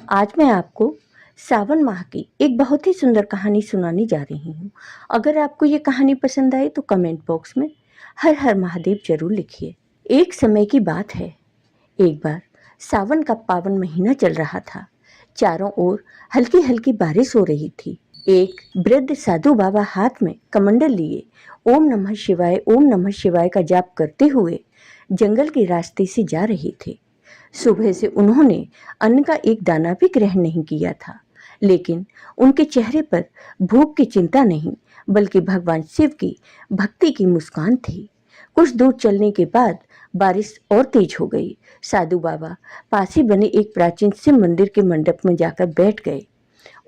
आज मैं आपको सावन माह की एक बहुत ही सुंदर कहानी सुनाने जा रही हूँ। अगर आपको ये कहानी पसंद आए तो कमेंट बॉक्स में हर हर महादेव जरूर लिखिए। एक समय की बात है, एक बार सावन का पावन महीना चल रहा था। चारों ओर हल्की हल्की बारिश हो रही थी। एक वृद्ध साधु बाबा हाथ में कमंडल लिए ओम नमः शिवाय का जाप करते हुए जंगल के रास्ते से जा रहे थे। सुबह से उन्होंने अन्न का एक दाना भी ग्रहण नहीं किया था, लेकिन उनके चेहरे पर भूख की चिंता नहीं, बल्कि भगवान शिव की भक्ति की मुस्कान थी। कुछ दूर चलने के बाद बारिश और तेज हो गई। साधु बाबा पास ही बने एक प्राचीन शिव मंदिर के मंडप में जाकर बैठ गए।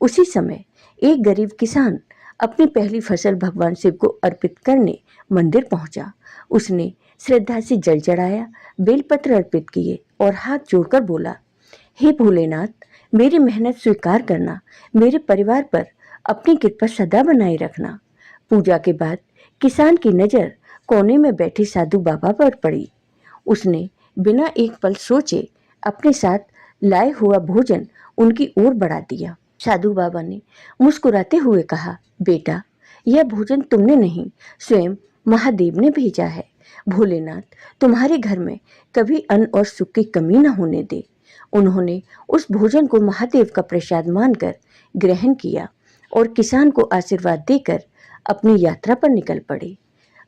उसी समय एक गरीब किसान अपनी पहली फसल भगवान शिव को अर्पित करने मंदिर पहुंचा। उसने श्रद्धा से जल चढ़ाया, बेलपत्र अर्पित किए और हाथ जोड़कर बोला, हे भोलेनाथ, मेरी मेहनत स्वीकार करना, मेरे परिवार पर अपनी कृपा सदा बनाए रखना। पूजा के बाद किसान की नजर कोने में बैठे साधु बाबा पर पड़ी। उसने बिना एक पल सोचे अपने साथ लाए हुआ भोजन उनकी ओर बढ़ा दिया। साधु बाबा ने मुस्कुराते हुए कहा, बेटा, यह भोजन तुमने नहीं, स्वयं महादेव ने भेजा है। भोलेनाथ तुम्हारे घर में कभी अन्न और सुख की कमी न होने दे। उन्होंने उस भोजन को महादेव का प्रसाद मानकर ग्रहण किया और किसान को आशीर्वाद देकर अपनी यात्रा पर निकल पड़े।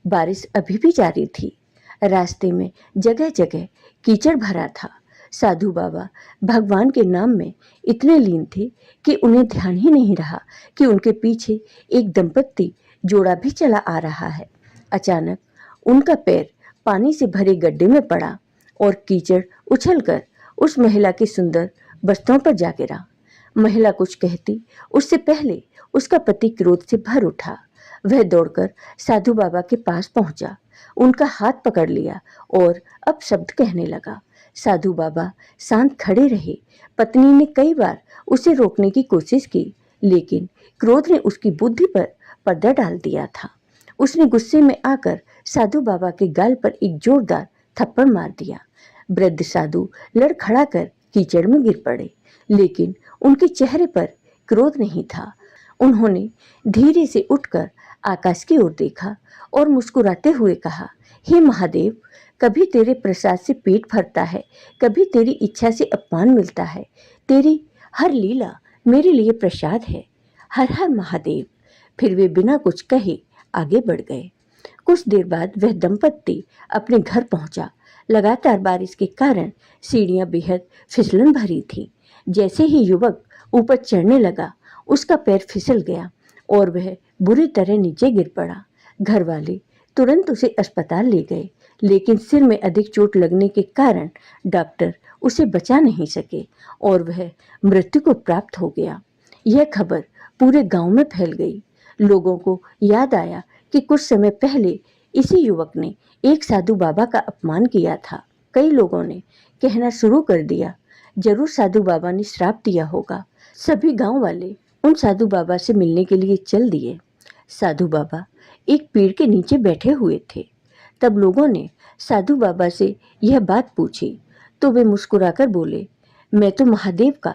बारिश अभी भी जारी थी। रास्ते में जगह जगह कीचड़ भरा था। साधु बाबा भगवान के नाम में इतने लीन थे कि उन्हें ध्यान ही नहीं रहा कि उनके पीछे एक दंपत्ति जोड़ा भी चला आ रहा है। अचानक उनका पैर पानी से भरे गड्ढे में पड़ा और कीचड़ उछलकर उस महिला के सुंदर वस्त्रों पर जा गिरा। महिला कुछ कहती उससे पहले उसका पति क्रोध से भर उठा। वह दौड़कर साधु बाबा के पास पहुंचा, उनका हाथ पकड़ लिया और अपशब्द कहने लगा। साधु बाबा शांत खड़े रहे। पत्नी ने कई बार उसे रोकने की कोशिश की, लेकिन क्रोध ने उसकी बुद्धि पर पर्दा डाल दिया था। उसने गुस्से में आकर साधु बाबा के गाल पर एक जोरदार थप्पड़ मार दिया। वृद्ध साधु लड़खड़ा कर कीचड़ में गिर पड़े, लेकिन उनके चेहरे पर क्रोध नहीं था। उन्होंने धीरे से उठकर आकाश की ओर देखा और मुस्कुराते हुए कहा, हे महादेव, कभी तेरे प्रसाद से पेट भरता है, कभी तेरी इच्छा से अपमान मिलता है। तेरी हर लीला मेरे लिए प्रसाद है। हर हर महादेव। फिर वे बिना कुछ कहे आगे बढ़ गए। कुछ देर बाद वह दंपत्ति अपने घर पहुंचा। लगातार बारिश के कारण सीढ़ियां बेहद फिसलन भरी थी। जैसे ही युवक ऊपर चढ़ने लगा, उसका पैर फिसल गया और वह बुरी तरह नीचे गिर पड़ा। घर वाले तुरंत उसे अस्पताल ले गए, लेकिन सिर में अधिक चोट लगने के कारण डॉक्टर उसे बचा नहीं सके और वह मृत्यु को प्राप्त हो गया। यह खबर पूरे गांव में फैल गई। लोगों को याद आया कि कुछ समय पहले इसी युवक ने एक साधु बाबा का अपमान किया था। कई लोगों ने कहना शुरू कर दिया, जरूर साधु बाबा ने श्राप दिया होगा। सभी गांव वाले उन साधु बाबा से मिलने के लिए चल दिए। साधु बाबा एक पेड़ के नीचे बैठे हुए थे। तब लोगों ने साधु बाबा से यह बात पूछी तो वे मुस्कुराकर बोले, मैं तो महादेव का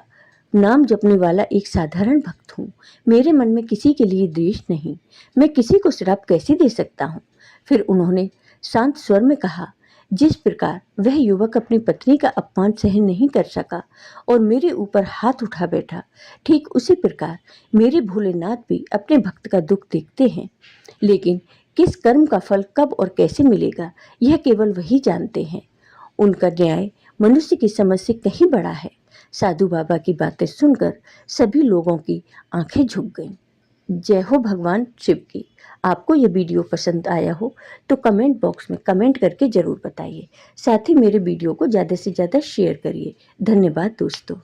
नाम जपने वाला एक साधारण भक्त हूँ। मेरे मन में किसी के लिए द्वेष नहीं। मैं किसी को श्राप कैसे दे सकता हूँ। फिर उन्होंने शांत स्वर में कहा, जिस प्रकार वह युवक अपनी पत्नी का अपमान सहन नहीं कर सका और मेरे ऊपर हाथ उठा बैठा, ठीक उसी प्रकार मेरे भोलेनाथ भी अपने भक्त का दुख देखते हैं। लेकिन किस कर्म का फल कब और कैसे मिलेगा, यह केवल वही जानते हैं। उनका न्याय मनुष्य की समझ से कहीं बड़ा है। साधु बाबा की बातें सुनकर सभी लोगों की आंखें झुक गईं। जय हो भगवान शिव की। आपको ये वीडियो पसंद आया हो तो कमेंट बॉक्स में कमेंट करके ज़रूर बताइए। साथ ही मेरे वीडियो को ज़्यादा से ज़्यादा शेयर करिए। धन्यवाद दोस्तों।